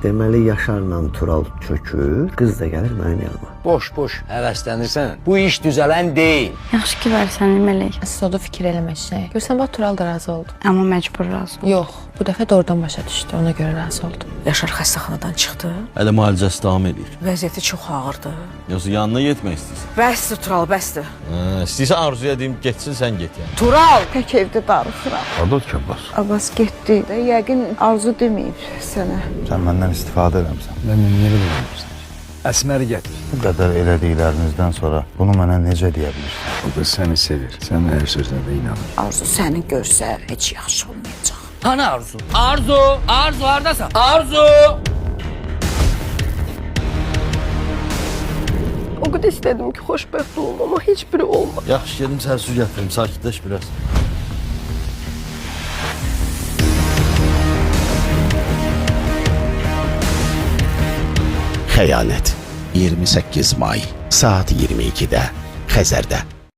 Deməli Yaşarla Tural çökür, qız da gəlir mənim yanıma. Boş həvəslənirsən. Bu iş düzələn deyil. Yaxşı ki, versən Mələk. Siz o da fikir eləməşək. Görsən, bax Tural da razı oldu. Amma məcbur razı oldu. Yox, bu dəfə doğrudan başa düşdü, ona görə razı oldu. Yaşar xəstəxanadan çıxdı. Hələ müalicəsi davam edir. Vəziyyəti çox ağırdır. Yoxsa yanına getmək istəyirsən? Bəsdir Tural, bəsdir. İstəyirsən Arzuya deyim, getsin sən get yəni. Tural! Tək evdə darıxıram. Adot Abbas, Abbas getdi. Yəqin Arzu deməyib sənə. sən məndən istifadə eləmsən. Mən niyə belə bilmirsən? Əsməri gətir. Bu qədər elədiklərinizdən sonra bunu mənə necə deyə bilirsən? O qız səni sevir. Sən hər sözlərə inanır. Arzu səni görsə heç yaxşı olmayacaq. Hani Arzu? Arzu! Arzu hardasan? Arzu! O qədər istədim ki, xoşbəxt olum, amma heç biri olmadı. Yaxşı, gedim sən su gətirim, sakitləş biraz. Xəyanət 28 may saat 22-də Xəzərdə.